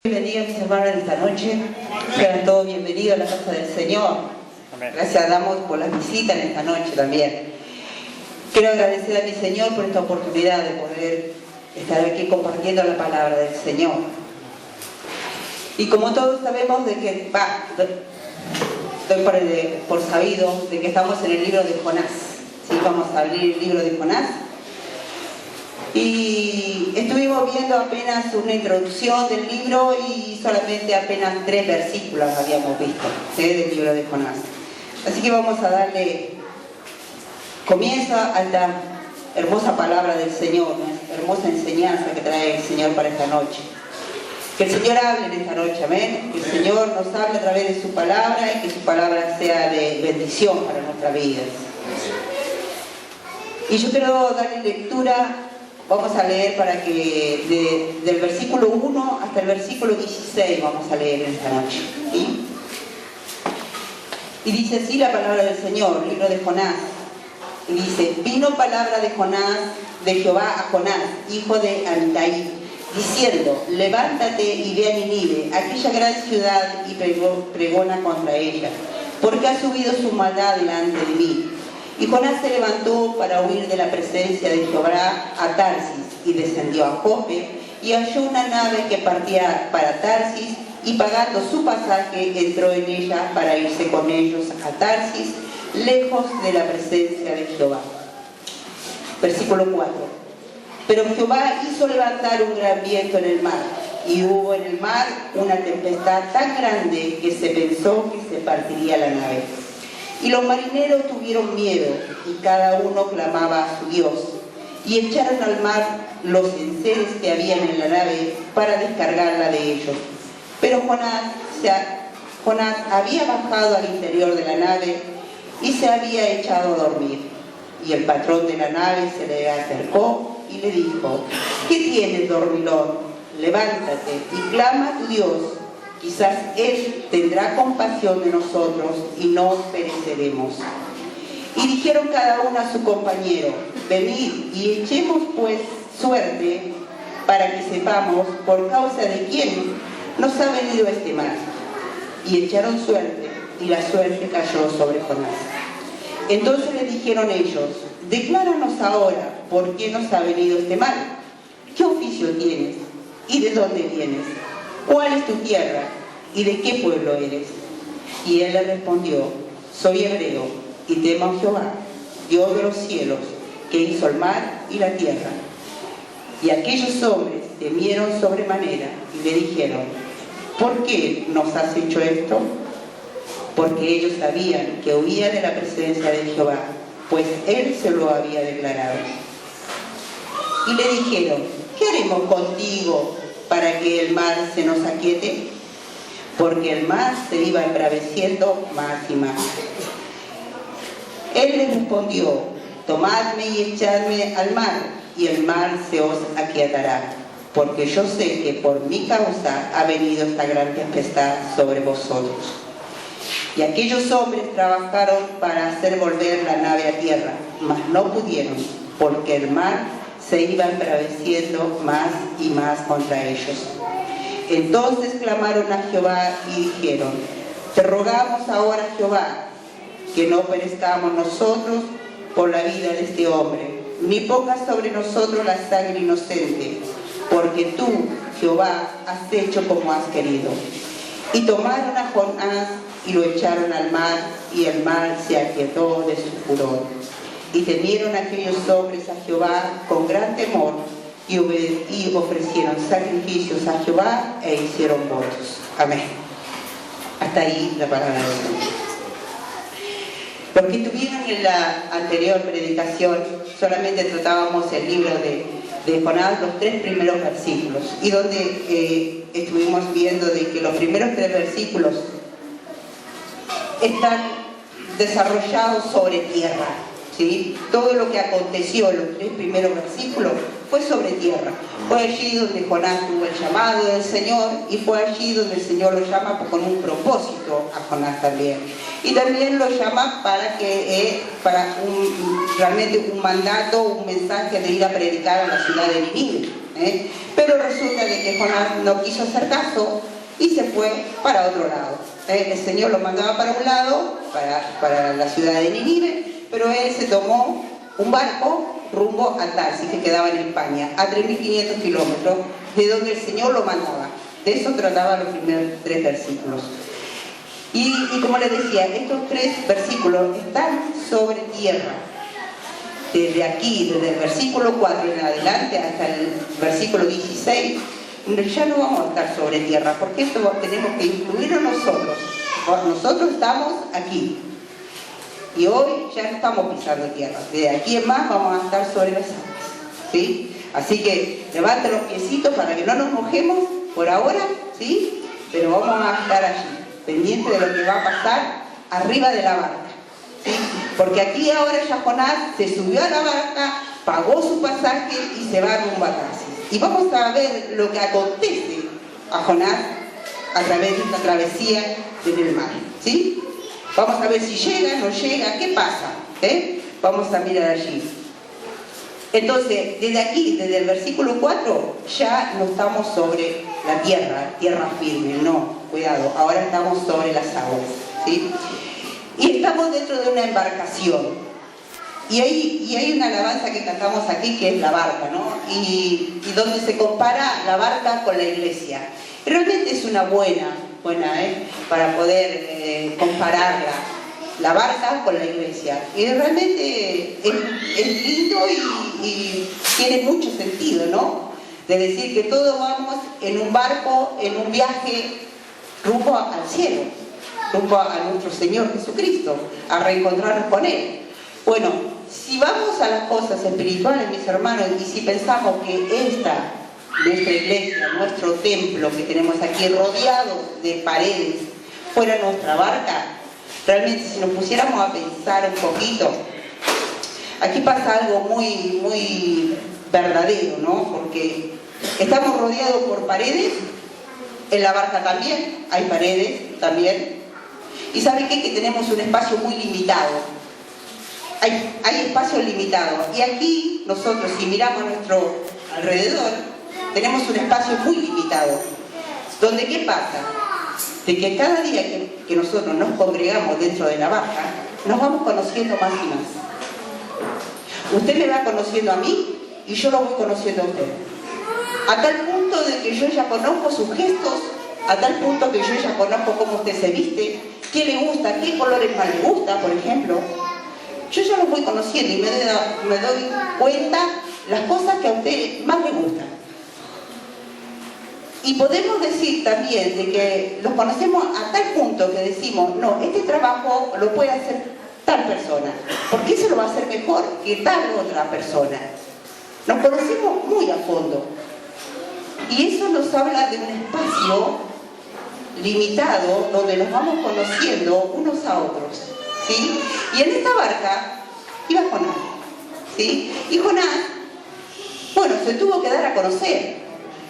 Bendiga a mis hermanos esta noche. Sean todos bienvenidos a la casa del Señor. Gracias damos por las visitas en esta noche también. Quiero agradecer a mi Señor por esta oportunidad de poder estar aquí compartiendo la palabra del Señor. Y como todos sabemos de que doy por sabido de que estamos en el libro de Jonás. ¿Sí? Vamos a abrir el libro de Jonás. Y estuvimos viendo apenas una introducción del libro y solamente apenas 3 versículos habíamos visto del libro de Jonás. Así que vamos a darle comienzo a esta hermosa palabra del Señor, una hermosa enseñanza que trae el Señor para esta noche. Que el Señor hable en esta noche, amén. Que el Señor nos hable a través de su palabra y que su palabra sea de bendición para nuestras vidas. Y yo quiero darle lectura. Vamos a leer para que del versículo 1 hasta el versículo 16 vamos a leer en esta noche. ¿Sí? Y dice así la palabra del Señor, libro de Jonás. Y dice: vino palabra de Jonás, de Jehová a Jonás, hijo de Amitai, diciendo: levántate y ve a Nínive, aquella gran ciudad, y pregona contra ella, porque ha subido su maldad delante de mí. Y Jonás se levantó para huir de la presencia de Jehová a Tarsis, y descendió a Jope, y halló una nave que partía para Tarsis, y pagando su pasaje entró en ella para irse con ellos a Tarsis, lejos de la presencia de Jehová. Versículo 4. Pero Jehová hizo levantar un gran viento en el mar, y hubo en el mar una tempestad tan grande que se pensó que se partiría la nave. Y los marineros tuvieron miedo, y cada uno clamaba a su Dios, y echaron al mar los enseres que habían en la nave para descargarla de ellos. Pero Jonás había bajado al interior de la nave y se había echado a dormir. Y el patrón de la nave se le acercó y le dijo: ¿qué tienes, dormilón? Levántate y clama a tu Dios. Quizás Él tendrá compasión de nosotros y no pereceremos. Y dijeron cada uno a su compañero: venid y echemos pues suerte para que sepamos por causa de quién nos ha venido este mal. Y echaron suerte, y la suerte cayó sobre Jonás. Entonces le dijeron ellos: decláranos ahora por qué nos ha venido este mal. ¿Qué oficio tienes? ¿Y de dónde vienes? ¿Cuál es tu tierra? ¿Y de qué pueblo eres? Y él le respondió: soy hebreo, y temo a Jehová, Dios de los cielos, que hizo el mar y la tierra. Y aquellos hombres temieron sobremanera, y le dijeron: ¿por qué nos has hecho esto? Porque ellos sabían que huía de la presencia de Jehová, pues él se lo había declarado. Y le dijeron: ¿qué haremos contigo para que el mar se nos aquiete? Porque el mar se iba embraveciendo más y más. Él les respondió: tomadme y echadme al mar, y el mar se os aquietará, porque yo sé que por mi causa ha venido esta gran tempestad sobre vosotros. Y aquellos hombres trabajaron para hacer volver la nave a tierra, mas no pudieron, porque el mar se iba embraveciendo más y más contra ellos. Entonces clamaron a Jehová y dijeron: te rogamos ahora, Jehová, que no perezcamos nosotros por la vida de este hombre, ni pongas sobre nosotros la sangre inocente, porque tú, Jehová, has hecho como has querido. Y tomaron a Jonás y lo echaron al mar, y el mar se aquietó de su furor. Y temieron aquellos hombres a Jehová con gran temor, y ofrecieron sacrificios a Jehová e hicieron votos. Amén. Hasta ahí la palabra de Dios. Los que estuvieron en la anterior predicación, solamente tratábamos el libro de Jonás, los 3 primeros versículos, y donde estuvimos viendo de que los primeros 3 versículos están desarrollados sobre tierra. ¿Sí? Todo lo que aconteció en los 3 primeros versículos fue sobre tierra. Fue allí donde Jonás tuvo el llamado del Señor, y fue allí donde el Señor lo llama con un propósito a Jonás también. Y también lo llama realmente un mandato, un mensaje de ir a predicar a la ciudad de Nínive. Pero resulta de que Jonás no quiso hacer caso y se fue para otro lado. El Señor lo mandaba para un lado, para la ciudad de Nínive, pero él se tomó un barco rumbo a Tarsis, que quedaba en España, a 3.500 kilómetros de donde el Señor lo mandaba. De eso trataban los primeros 3 versículos. Y como les decía, estos 3 versículos están sobre tierra. Desde aquí, desde el versículo 4 en adelante hasta el versículo 16, ya no vamos a estar sobre tierra, porque esto tenemos que incluirlo nosotros. Nosotros estamos aquí. Y hoy ya no estamos pisando tierra. Desde aquí en más vamos a estar sobre las aguas, ¿sí? Así que levante los piecitos para que no nos mojemos por ahora, ¿sí? Pero vamos a estar allí, pendientes de lo que va a pasar arriba de la barca, ¿sí? Porque aquí ahora ya Jonás se subió a la barca, pagó su pasaje y se va rumbo a Tarsis. Y vamos a ver lo que acontece a Jonás a través de esta travesía en el mar, ¿sí? Vamos a ver si llega, no llega, qué pasa, Vamos a mirar allí. Entonces, desde aquí, desde el versículo 4, ya no estamos sobre la tierra firme, no, cuidado, ahora estamos sobre las aguas, ¿sí? Y estamos dentro de una embarcación. Y hay una alabanza que cantamos aquí que es la barca, ¿no? Y donde se compara la barca con la iglesia. Realmente es una buena, para poder compararla, la barca con la iglesia. Y realmente es lindo y tiene mucho sentido, ¿no? De decir que todos vamos en un barco, en un viaje rumbo al cielo, rumbo a nuestro Señor Jesucristo, a reencontrarnos con Él. Bueno, si vamos a las cosas espirituales, mis hermanos, y si pensamos que nuestra iglesia, nuestro templo que tenemos aquí rodeado de paredes, fuera nuestra barca, realmente si nos pusiéramos a pensar un poquito, aquí pasa algo muy, muy verdadero, ¿no? Porque estamos rodeados por paredes, en la barca también hay paredes también, y ¿saben qué? Que tenemos un espacio muy limitado. Hay espacio limitado. Y aquí nosotros, si miramos a nuestro alrededor, tenemos un espacio muy limitado. Donde, ¿qué pasa? De que cada día que nosotros nos congregamos dentro de la barca, nos vamos conociendo más y más. Usted me va conociendo a mí y yo lo voy conociendo a usted. A tal punto de que yo ya conozco sus gestos, a tal punto que yo ya conozco cómo usted se viste, qué le gusta, qué colores más le gusta, por ejemplo. Yo ya los voy conociendo y me doy cuenta las cosas que a usted más le gustan. Y podemos decir también de que los conocemos a tal punto que decimos, no, este trabajo lo puede hacer tal persona, porque eso lo va a hacer mejor que tal otra persona. Nos conocemos muy a fondo. Y eso nos habla de un espacio limitado donde nos vamos conociendo unos a otros, ¿sí? Y en esta barca iba Jonás, ¿sí? Y Jonás, bueno, se tuvo que dar a conocer.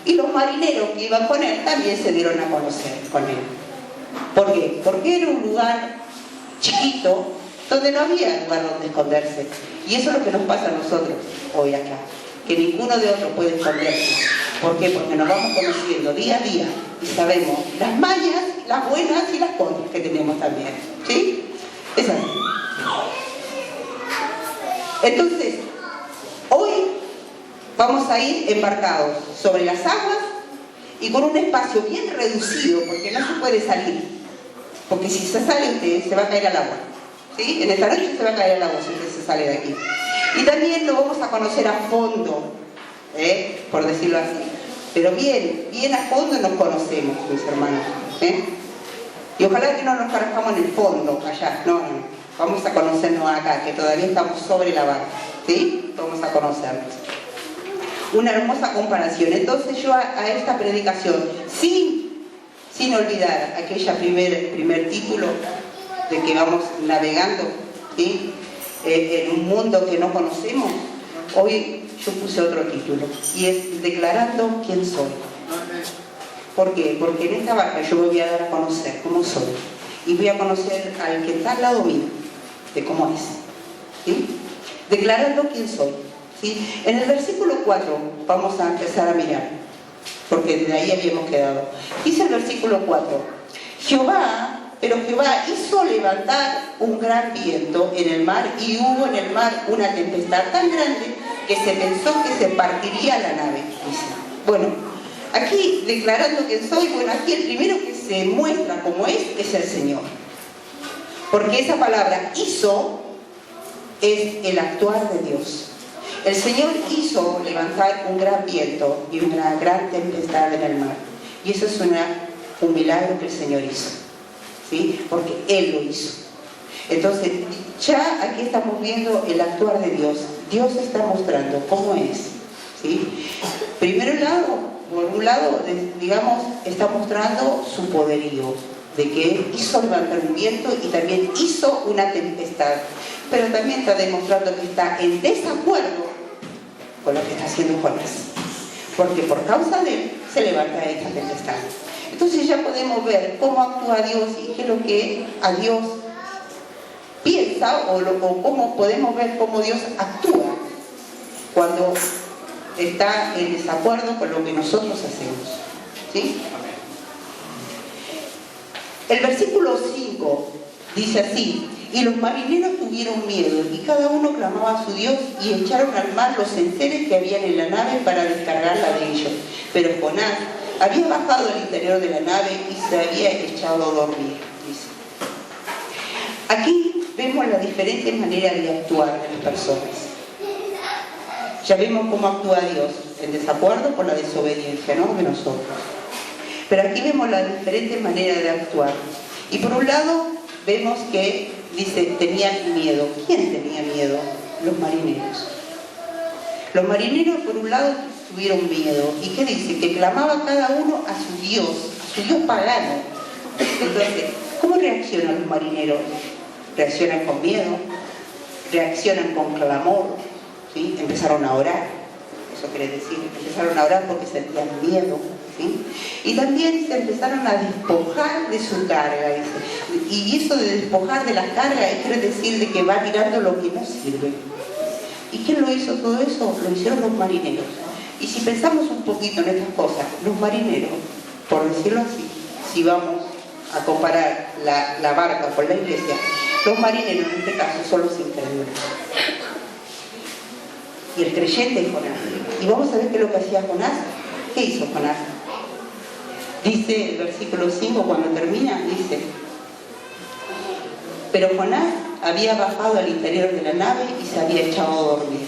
Y los marineros que iban con él también se dieron a conocer con él. ¿Por qué? Porque era un lugar chiquito donde no había lugar donde esconderse. Y eso es lo que nos pasa a nosotros hoy acá, que ninguno de otros puede esconderse. ¿Por qué? Porque nos vamos conociendo día a día y sabemos las mañas, las buenas y las contras que tenemos también, ¿sí? Es así. Entonces, hoy vamos a ir embarcados sobre las aguas y con un espacio bien reducido, porque no se puede salir. Porque si se sale usted, se va a caer al agua, ¿sí? En esta noche se va a caer al agua si usted se sale de aquí. Y también lo vamos a conocer a fondo, por decirlo así. Pero bien a fondo nos conocemos, mis hermanos. Y ojalá que no nos conozcamos en el fondo, allá. No. Vamos a conocernos acá, que todavía estamos sobre la barca, ¿sí? Vamos a conocernos. Una hermosa comparación. Entonces yo a esta predicación, sin olvidar aquella primer título de que vamos navegando, ¿sí? En un mundo que no conocemos, hoy yo puse otro título y es Declarando quién soy. ¿Por qué? Porque en esta barca yo me voy a dar a conocer cómo soy y voy a conocer al que está al lado mío de cómo es, ¿sí? Declarando quién soy. ¿sí? En el versículo 4 vamos a empezar a mirar, porque de ahí habíamos quedado. Dice el versículo 4, Pero Jehová hizo levantar un gran viento en el mar, y hubo en el mar una tempestad tan grande que se pensó que se partiría la nave. Dice. Bueno, aquí declarando que soy, bueno, aquí el primero que se muestra como es el Señor. Porque esa palabra hizo es el actuar de Dios. El Señor hizo levantar un gran viento y una gran tempestad en el mar. Y eso es un milagro que el Señor hizo, ¿sí? Porque Él lo hizo. Entonces, ya aquí estamos viendo el actuar de Dios. Dios está mostrando cómo es, ¿sí? Por un lado, digamos, está mostrando su poderío, de que Él hizo levantar un viento y también hizo una tempestad. Pero también está demostrando que está en desacuerdo con lo que está haciendo Jonás. Porque por causa de él se levanta esta tempestad. Entonces ya podemos ver cómo actúa Dios y qué es lo que a Dios piensa, o cómo podemos ver cómo Dios actúa cuando está en desacuerdo con lo que nosotros hacemos, ¿sí? El versículo 5 dice así: y los marineros tuvieron miedo, y cada uno clamaba a su Dios, y echaron al mar los enseres que habían en la nave para descargarla de ellos. Pero Jonás había bajado al interior de la nave y se había echado a dormir, dice. Aquí vemos la diferente manera de actuar de las personas. Ya vemos cómo actúa Dios, en desacuerdo con la desobediencia, ¿no?, de nosotros. Pero aquí vemos la diferente manera de actuar. Y por un lado vemos que dice, tenían miedo. ¿Quién tenía miedo? Los marineros. Los marineros por un lado tuvieron miedo. ¿Y qué dice? Que clamaba cada uno a su Dios pagano. Entonces, ¿cómo reaccionan los marineros? Reaccionan con miedo, reaccionan con clamor, ¿sí? Empezaron a orar. Eso quiere decir, empezaron a orar porque sentían miedo, ¿sí? Y también se empezaron a despojar de su carga, dice. Y eso de despojar de la carga quiere decir de que va tirando lo que no sirve. ¿Y quién lo hizo todo eso? Lo hicieron los marineros. Y si pensamos un poquito en estas cosas, los marineros, por decirlo así, si vamos a comparar la barca con la iglesia, los marineros en este caso son los incrédulos. Y el creyente es Jonás. Y vamos a ver qué es lo que hacía Jonás. ¿Qué hizo Jonás? Dice el versículo 5, cuando termina, dice: pero Jonás había bajado al interior de la nave y se había echado a dormir.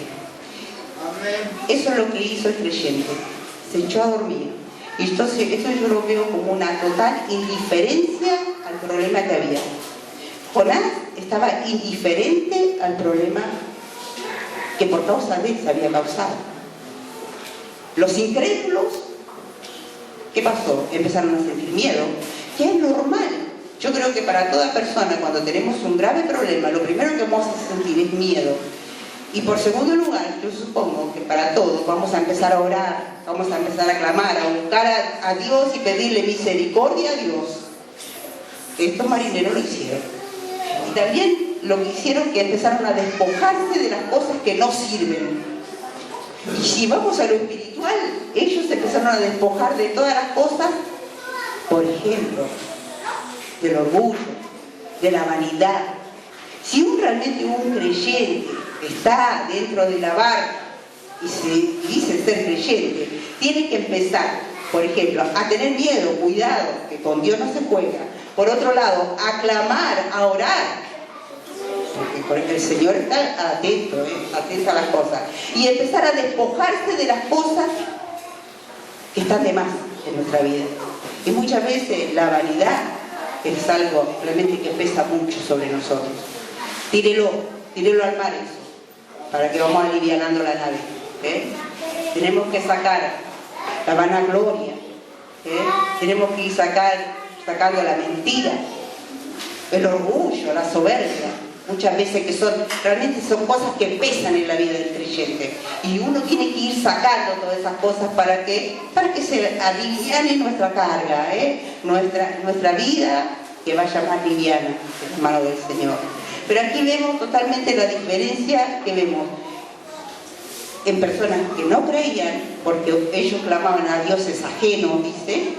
Eso es lo que hizo el creyente. Se echó a dormir. Y entonces esto yo lo veo como una total indiferencia al problema que había. Jonás estaba indiferente al problema que por causa de él se había causado. Los incrédulos, ¿qué pasó? Empezaron a sentir miedo, que es normal. Yo creo que para toda persona, cuando tenemos un grave problema, lo primero que vamos a sentir es miedo. Y por segundo lugar, yo supongo que para todos vamos a empezar a orar, vamos a empezar a clamar, a buscar a Dios y pedirle misericordia a Dios. Estos marineros lo hicieron. Y también lo que hicieron es que empezaron a despojarse de las cosas que no sirven. Y si vamos a lo espiritual, ellos empezaron a despojar de todas las cosas, por ejemplo, del orgullo, de la vanidad. Si realmente un creyente está dentro de la barca y se dice ser creyente, tiene que empezar, por ejemplo, a tener miedo, cuidado, que con Dios no se juega. Por otro lado, a clamar, a orar, porque el Señor está atento, atento a las cosas, y empezar a despojarse de las cosas que están de más en nuestra vida. Y muchas veces la vanidad es algo realmente que pesa mucho sobre nosotros. Tírelo al mar eso, para que vamos alivianando la nave. Tenemos que sacar la vanagloria, tenemos que ir sacando la mentira, el orgullo, la soberbia, muchas veces que realmente son cosas que pesan en la vida del creyente, y uno tiene que ir sacando todas esas cosas para que se aliviane nuestra carga, nuestra vida, que vaya más liviana en las manos del Señor. Pero aquí vemos totalmente la diferencia que vemos. en personas que no creían, porque ellos clamaban a dioses ajenos, dice,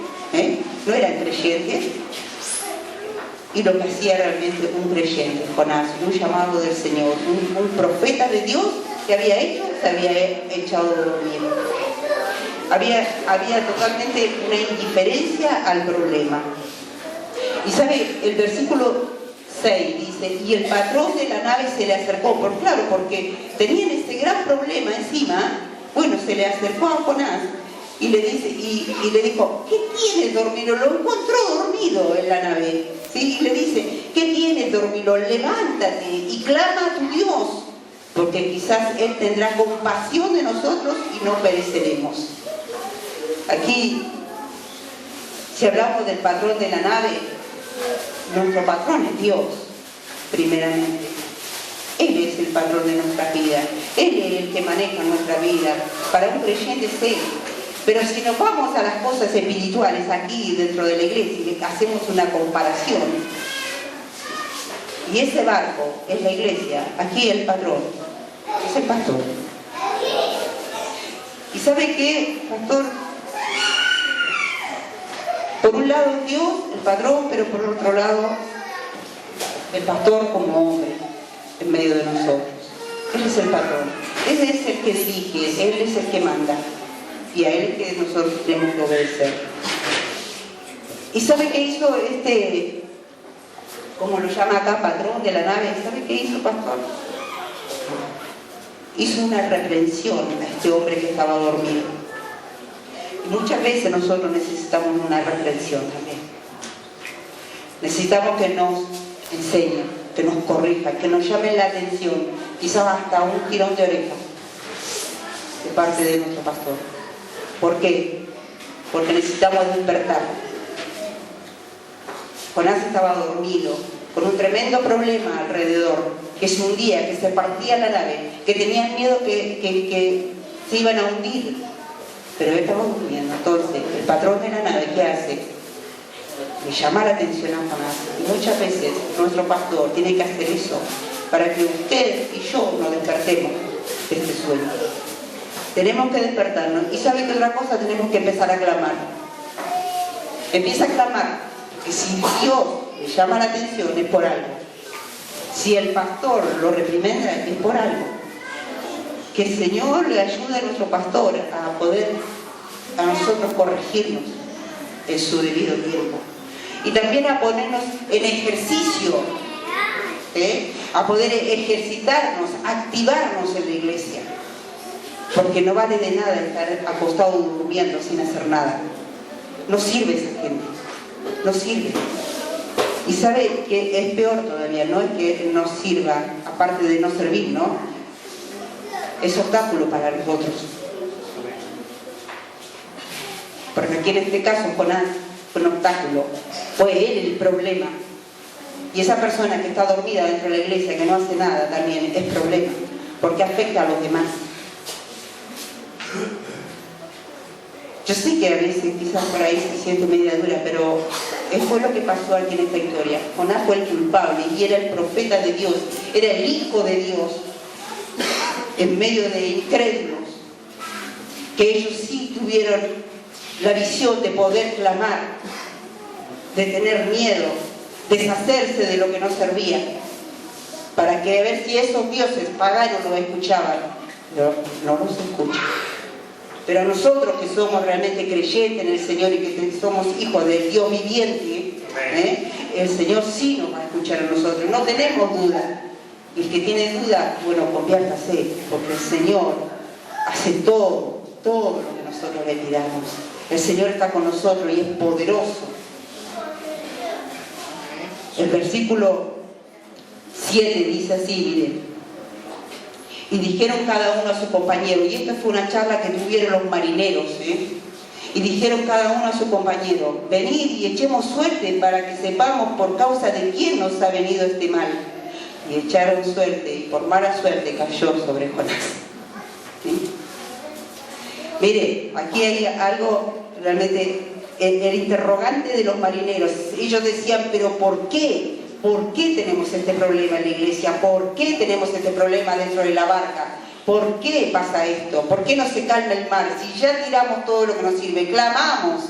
no eran creyentes, y lo que hacía realmente un creyente, Jonás, un llamado del Señor, un profeta de Dios, que había hecho, se había echado de dormir. Había totalmente una indiferencia al problema. Y sabe, el versículo 6 dice, y el patrón de la nave se le acercó, porque tenían este gran problema encima. Bueno, se le acercó a Jonás y le dice, y le dijo, ¿qué tienes, dormido? Lo encontró dormido en la nave, ¿sí? Y le dice, ¿qué tienes, dormido? Levántate y clama a tu Dios, porque quizás Él tendrá compasión de nosotros y no pereceremos. Aquí, si hablamos del patrón de la nave, nuestro patrón es Dios, primeramente. Él es el patrón de nuestra vida. Él es el que maneja nuestra vida. Para un creyente es Él. Pero si nos vamos a las cosas espirituales aquí dentro de la iglesia y hacemos una comparación, y ese barco es la iglesia, aquí el patrón es el pastor. ¿Y sabe qué, pastor? Por un lado Dios, el patrón, pero por otro lado el pastor como hombre en medio de nosotros. Él es el patrón, Él es el que dirige, Él es el que manda, y a Él es que nosotros tenemos que obedecer. ¿Y sabe qué hizo como lo llama acá, patrón de la nave? ¿Sabe qué hizo, pastor? Hizo una reprensión a este hombre que estaba dormido. Muchas veces nosotros necesitamos una reprensión también. Necesitamos que nos enseñen, que nos corrijan, que nos llamen la atención, quizás hasta un tirón de oreja de parte de nuestro pastor. ¿Por qué? Porque necesitamos despertar. Jonás estaba dormido, con un tremendo problema alrededor, que se hundía, que se partía la nave, que tenían miedo que se iban a hundir. Pero él estaba durmiendo. Entonces, el patrón de la nave, ¿qué hace? Le llama la atención a Jonás. Y muchas veces nuestro pastor tiene que hacer eso para que usted y yo nos despertemos de este sueño. Tenemos que despertarnos. Y ¿sabe qué otra cosa? Tenemos que empezar a clamar. Empieza a clamar. Que si Dios le llama la atención es por algo. Si el pastor lo reprimenda es por algo. Que el Señor le ayude a nuestro pastor a poder a nosotros corregirnos en su debido tiempo. Y también a ponernos en ejercicio, a poder ejercitarnos, activarnos en la iglesia. Porque no vale de nada estar acostado durmiendo sin hacer nada. No sirve esa gente, no sirve. Y sabe que es peor todavía, no es que nos sirva, aparte de no servir, ¿no? Es obstáculo para nosotros. Porque aquí en este caso Jonás fue un obstáculo, fue él el problema. Y esa persona que está dormida dentro de la iglesia, que no hace nada, también es problema, porque afecta a los demás. Yo sé que a veces quizás por ahí se siente media dura, pero fue lo que pasó aquí en esta historia. Jonás fue el culpable y era el profeta de Dios, era el hijo de Dios, en medio de incrédulos, que ellos sí tuvieron la visión de poder clamar, de tener miedo, deshacerse de lo que no servía, para que a ver si esos dioses paganos los escuchaban. No los escuchan. Pero nosotros que somos realmente creyentes en el Señor y que somos hijos del Dios viviente, el Señor sí nos va a escuchar a nosotros, no tenemos duda. Y el que tiene duda, bueno, conviértase, porque el Señor hace todo lo que nosotros le pidamos. El Señor está con nosotros y es poderoso. El versículo 7 dice así, miren. Y dijeron cada uno a su compañero, y esta fue una charla que tuvieron los marineros, y dijeron cada uno a su compañero, venid y echemos suerte para que sepamos por causa de quién nos ha venido este mal. Y echaron suerte, y por mala suerte cayó sobre Jonás. ¿Sí? Mire, aquí hay algo realmente, el interrogante de los marineros. Ellos decían, pero ¿por qué? ¿Por qué tenemos este problema en la iglesia? ¿Por qué tenemos este problema dentro de la barca? ¿por qué pasa esto? ¿Por qué no se calma el mar? Si ya tiramos todo lo que nos sirve, clamamos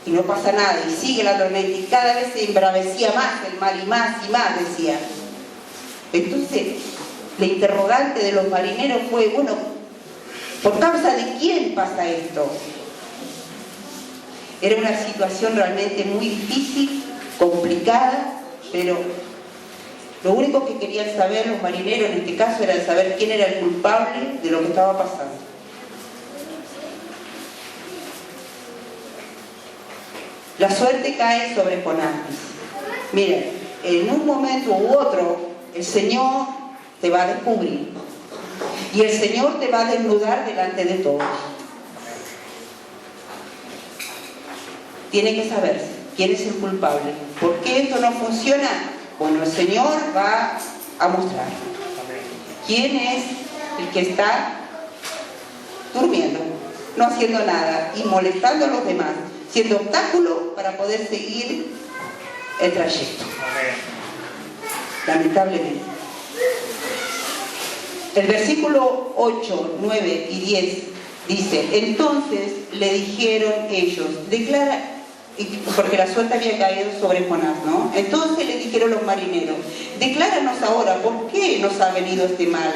y no pasa nada, y sigue la tormenta, y cada vez se embravecía más el mar, y más, decía. Entonces, la interrogante de los marineros fue, bueno, ¿por causa de quién pasa esto? Era una situación realmente muy difícil, complicada, pero lo único que querían saber los marineros en este caso era saber quién era el culpable de lo que estaba pasando. La suerte cae sobre Jonás. Miren, en un momento u otro, el Señor te va a descubrir. Y el Señor te va a desnudar delante de todos. Tiene que saberse quién es el culpable. ¿Por qué esto no funciona? Bueno, el Señor va a mostrar quién es el que está durmiendo, no haciendo nada y molestando a los demás, siendo obstáculo para poder seguir el trayecto. Lamentablemente. El versículo 8, 9 y 10 dice: entonces le dijeron ellos, declara, porque la suerte había caído sobre Jonás, ¿no? Entonces le dijeron los marineros, decláranos ahora, ¿por qué nos ha venido este mal?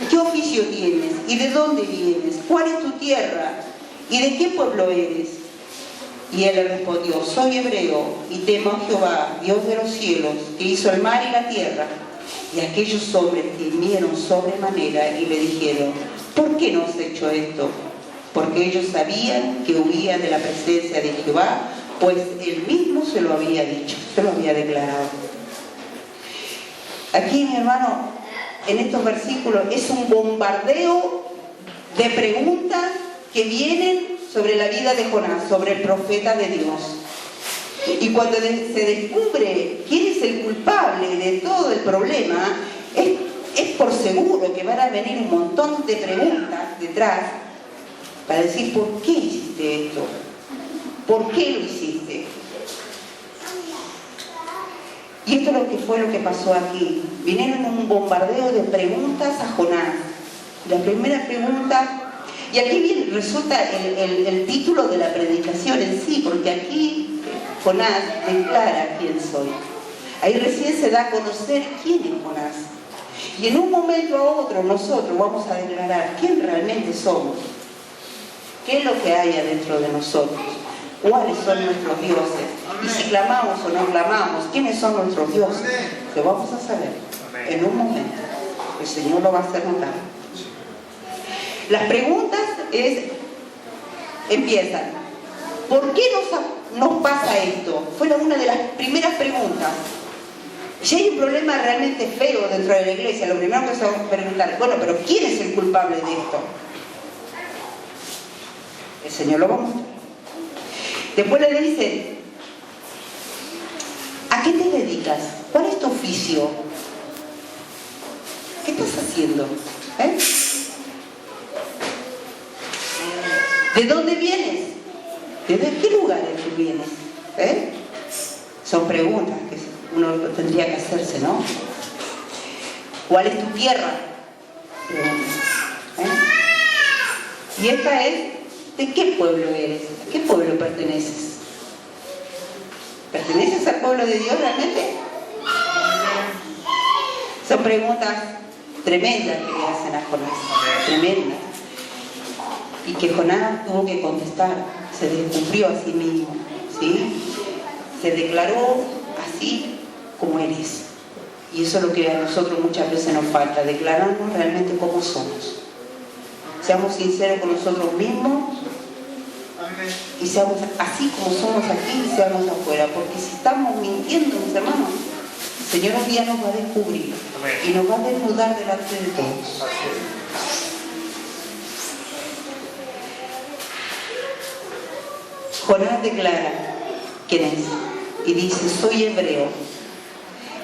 ¿Qué oficio tienes? ¿Y de dónde vienes? ¿Cuál es tu tierra? ¿Y de qué pueblo eres? Y él le respondió, soy hebreo y temo a Jehová, Dios de los cielos, que hizo el mar y la tierra. Y aquellos hombres temieron sobremanera y le dijeron, ¿por qué nos has hecho esto? Porque ellos sabían que huía de la presencia de Jehová, pues él mismo se lo había dicho, se lo había declarado. Aquí, mi hermano, en estos versículos es un bombardeo de preguntas que vienen sobre la vida de Jonás, sobre el profeta de Dios. Y cuando se descubre quién es el culpable de todo el problema, es por seguro que van a venir un montón de preguntas detrás para decir, ¿por qué hiciste esto? ¿Por qué lo hiciste? Y esto es lo que fue lo que pasó aquí. Vinieron un bombardeo de preguntas a Jonás. La primera pregunta... Y aquí resulta el título de la predicación en sí, porque aquí Jonás declara quién soy. Ahí recién se da a conocer quién es Jonás. Y en un momento a otro nosotros vamos a declarar quién realmente somos. ¿Qué es lo que hay adentro de nosotros? ¿Cuáles son nuestros dioses? Y si clamamos o no clamamos, ¿quiénes son nuestros dioses? Lo vamos a saber en un momento. El Señor lo va a hacer notar. Las preguntas empiezan, ¿por qué nos pasa esto? Fue una de las primeras preguntas. Si hay un problema realmente feo dentro de la iglesia, lo primero que se va a preguntar, bueno, pero ¿quién es el culpable de esto? El Señor lo va a mostrar. Después le dicen, ¿a qué te dedicas? ¿Cuál es tu oficio? ¿Qué estás haciendo? ¿De dónde vienes? ¿Desde qué lugares tú vienes? Son preguntas que uno tendría que hacerse, ¿no? ¿Cuál es tu tierra? Y esta es, ¿de qué pueblo eres? ¿A qué pueblo perteneces? ¿Perteneces al pueblo de Dios realmente? Son preguntas tremendas que le hacen a Jonás, tremendas. Y que Jonás tuvo que contestar, se descubrió a sí mismo, ¿sí? Se declaró así como Él es. Y eso es lo que a nosotros muchas veces nos falta, declararnos realmente como somos. Seamos sinceros con nosotros mismos y seamos así como somos aquí y seamos afuera. Porque si estamos mintiendo, mis hermanos, el Señor un día nos va a descubrir y nos va a desnudar delante de todos. Jonás declara quién es y dice, soy hebreo.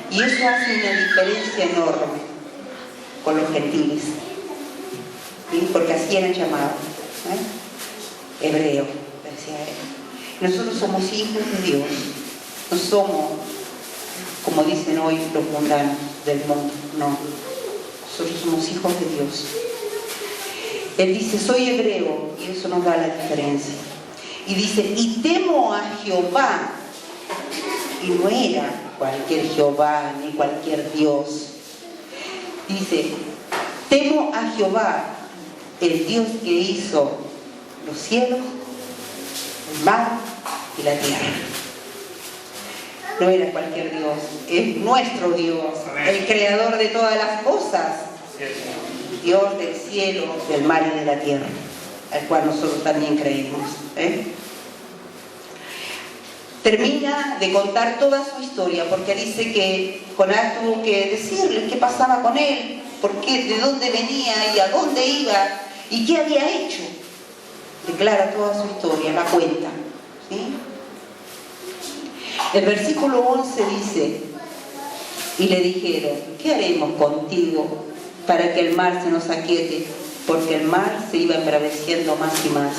Y eso hace una diferencia enorme con los gentiles, ¿sí? Porque así eran llamados, hebreo, decía él. Nosotros somos hijos de Dios, no somos, como dicen hoy los mundanos del mundo, no. Nosotros somos hijos de Dios. Él dice, soy hebreo, y eso nos da la diferencia. Y dice, y temo a Jehová. Y no era cualquier Jehová, ni cualquier Dios. Dice, temo a Jehová, el Dios que hizo los cielos, el mar y la tierra. No era cualquier Dios, es nuestro Dios, el creador de todas las cosas. Dios del cielo, del mar y de la tierra, al cual nosotros también creemos. Termina de contar toda su historia, porque dice que Jonás tuvo que decirle qué pasaba con él, por qué, de dónde venía y a dónde iba y qué había hecho. Declara toda su historia, la cuenta, ¿sí? El versículo 11 dice, y le dijeron, ¿qué haremos contigo para que el mar se nos aquiete? Porque el mar se iba embraveciendo más y más.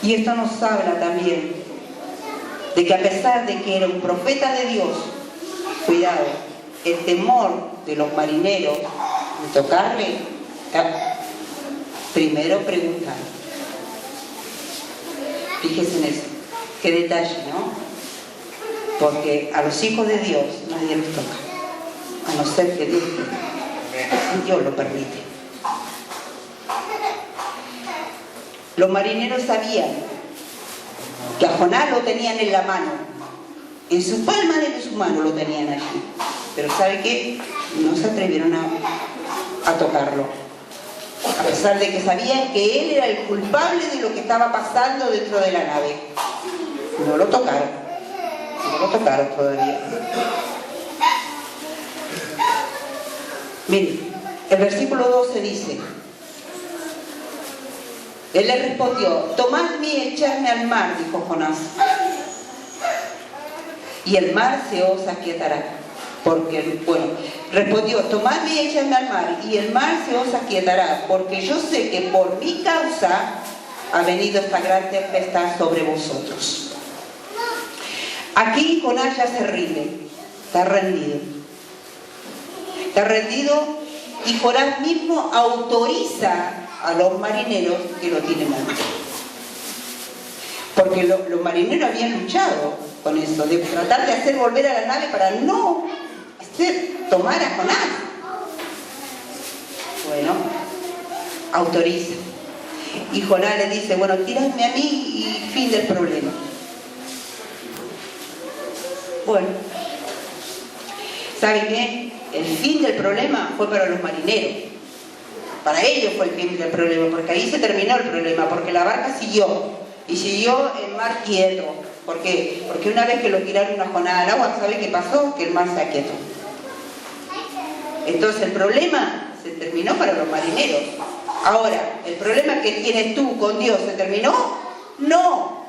Y esto nos habla también de que a pesar de que era un profeta de Dios, cuidado, el temor de los marineros de tocarle, primero preguntar. Fíjense en eso, qué detalle, ¿no? Porque a los hijos de Dios nadie los toca, a no ser que Dios lo permite. Los marineros sabían que a Jonás lo tenían en la mano, en su palma de su mano lo tenían allí, pero ¿sabe qué? No se atrevieron a tocarlo, a pesar de que sabían que él era el culpable de lo que estaba pasando dentro de la nave. No lo tocaron todavía. Miren, el versículo 12 dice, él le respondió, tomadme y echadme al mar, dijo Jonás, y el mar se os aquietará. Porque, respondió, tomadme y echadme al mar, y el mar se os aquietará, porque yo sé que por mi causa ha venido esta gran tempestad sobre vosotros. Aquí Jonás ya se rinde, está rendido, y Jonás mismo autoriza a los marineros que lo tienen alto. Porque los marineros habían luchado con eso, de tratar de hacer volver a la nave para no tomar a Jonás. Bueno, autoriza. Y Jonás le dice, bueno, tíradme a mí y fin del problema. Bueno, ¿saben qué? El fin del problema fue para los marineros. Para ellos fue el fin del problema, porque ahí se terminó el problema, porque la barca siguió, y siguió el mar quieto. ¿Por qué? Porque una vez que lo tiraron a Jonás al agua, ¿sabe qué pasó? Que el mar se aquietó. Entonces el problema se terminó para los marineros. Ahora, ¿el problema que tienes tú con Dios se terminó? No,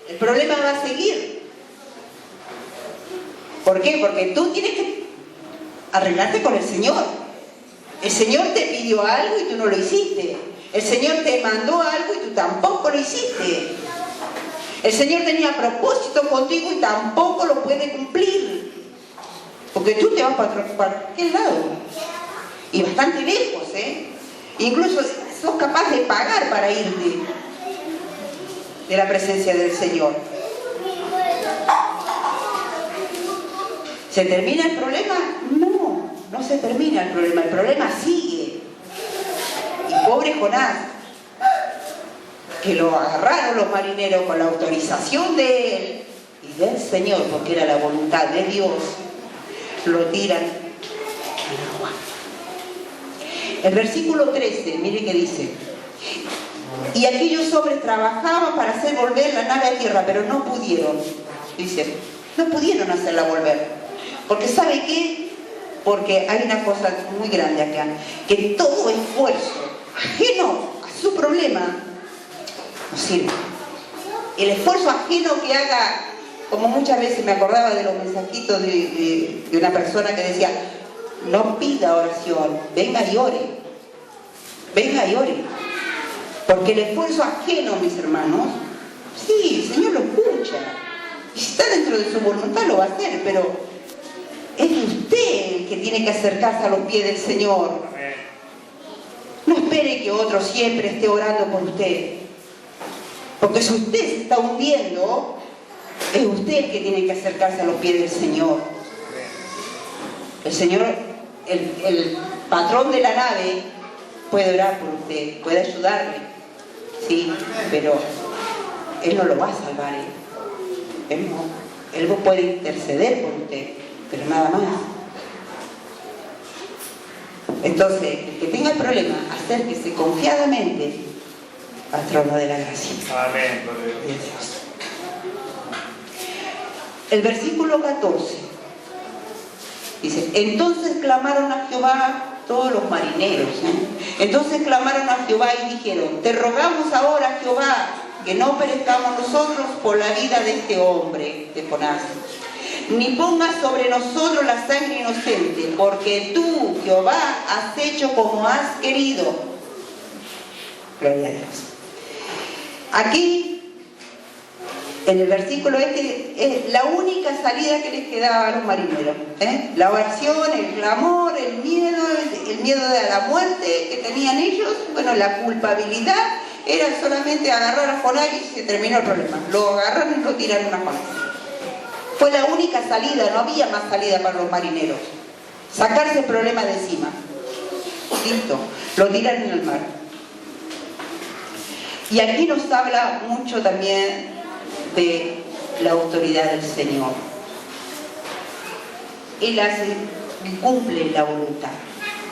el problema va a seguir. ¿Por qué? Porque tú tienes que arreglarte con el Señor. El Señor te pidió algo y tú no lo hiciste. El Señor te mandó algo y tú tampoco lo hiciste. El Señor tenía propósito contigo y tampoco lo puede cumplir. Porque tú te vas para aquel lado. Y bastante lejos, ¿eh? Incluso sos capaz de pagar para irte de la presencia del Señor. ¿Se termina el problema? No, no se termina el problema sigue. Y pobre Jonás, que lo agarraron los marineros con la autorización de él y del Señor, porque era la voluntad de Dios, lo tiran al agua. El versículo 13, mire que dice, y aquellos hombres trabajaban para hacer volver la nave a tierra, pero no pudieron. Dice, no pudieron hacerla volver. Porque ¿sabe qué? Porque hay una cosa muy grande acá, que todo esfuerzo ajeno a su problema no sirve. El esfuerzo ajeno que haga, como muchas veces me acordaba de los mensajitos de una persona que decía, no pida oración, venga y ore. Venga y ore. Porque el esfuerzo ajeno, mis hermanos, sí, el Señor lo escucha. Y si está dentro de su voluntad lo va a hacer, pero es usted el que tiene que acercarse a los pies del Señor. espere que otro siempre esté orando por usted. Porque si usted se está hundiendo, es usted el que tiene que acercarse a los pies del Señor. El Señor, el patrón de la nave, puede orar por usted, puede ayudarle, sí, pero Él no lo va a salvar, Él no. Él puede interceder por usted, pero nada más. Entonces, el que tenga el problema, acérquese confiadamente al trono de la gracia. Amén. De Dios. El versículo 14 dice: entonces clamaron a Jehová todos los marineros. Entonces clamaron a Jehová y dijeron: te rogamos ahora, Jehová, que no perezcamos nosotros por la vida de este hombre, de Jonás, ni pongas sobre nosotros la sangre inocente, porque tú, Jehová, has hecho como has querido. Gloria a Dios. Aquí, en el versículo es la única salida que les quedaba a los marineros. La oración, el clamor, el miedo de la muerte que tenían ellos, bueno, la culpabilidad, era solamente agarrar a Jonás y se terminó el problema. Lo agarraron y lo tiraron a Jonás. Fue la única salida, no había más salida para los marineros. Sacarse el problema de encima. Listo, lo tiran en el mar. Y aquí nos habla mucho también de la autoridad del Señor. Él cumple la voluntad,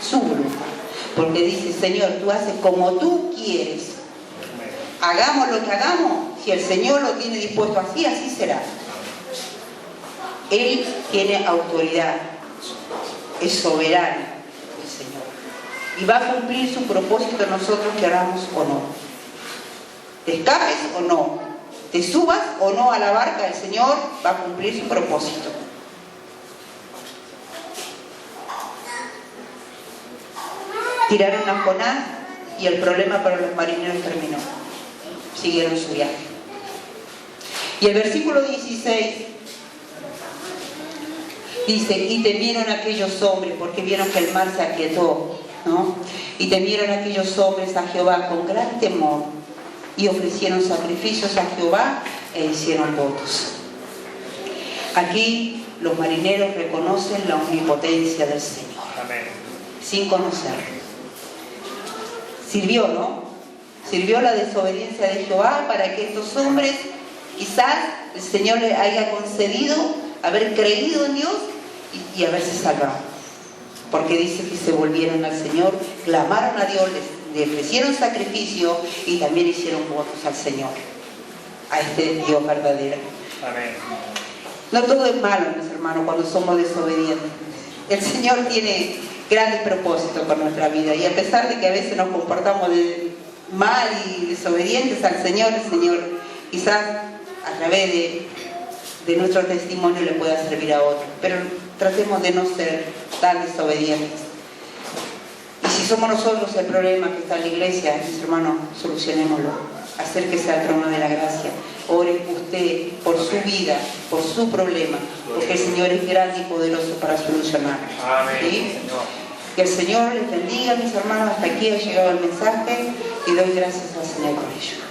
su voluntad. Porque dice: Señor, tú haces como tú quieres. Hagamos lo que hagamos, si el Señor lo tiene dispuesto así, así será. Él tiene autoridad, es soberano el Señor. Y va a cumplir su propósito en nosotros, queramos o no. Te escapes o no, te subas o no a la barca, el Señor va a cumplir su propósito. Tiraron a Jonás y el problema para los marineros terminó. Siguieron su viaje. Y el versículo 16 dice: y temieron aquellos hombres, porque vieron que el mar se aquietó, ¿no? Y temieron aquellos hombres a Jehová con gran temor, y ofrecieron sacrificios a Jehová e hicieron votos. Aquí los marineros reconocen la omnipotencia del Señor. Amén. Sin conocerlo. Sirvió, ¿no? Sirvió la desobediencia de Jehová para que estos hombres, quizás el Señor les haya concedido haber creído en Dios y haberse salvado. Porque dice que se volvieron al Señor, clamaron a Dios, le ofrecieron sacrificio y también hicieron votos al Señor, a este Dios verdadero. Amén. No todo es malo, mis hermanos, cuando somos desobedientes. El Señor tiene grandes propósitos con nuestra vida, y a pesar de que a veces nos comportamos mal y desobedientes al Señor, el Señor quizás a través de nuestro testimonio le pueda servir a otros, pero tratemos de no ser tan desobedientes. Y si somos nosotros el problema que está en la iglesia, mis hermanos, solucionémoslo. Acérquese al trono de la gracia. Ore usted por su vida, por su problema, porque el Señor es grande y poderoso para solucionar. ¿Sí? Que el Señor les bendiga, mis hermanos. Hasta aquí ha llegado el mensaje y doy gracias al Señor por ello.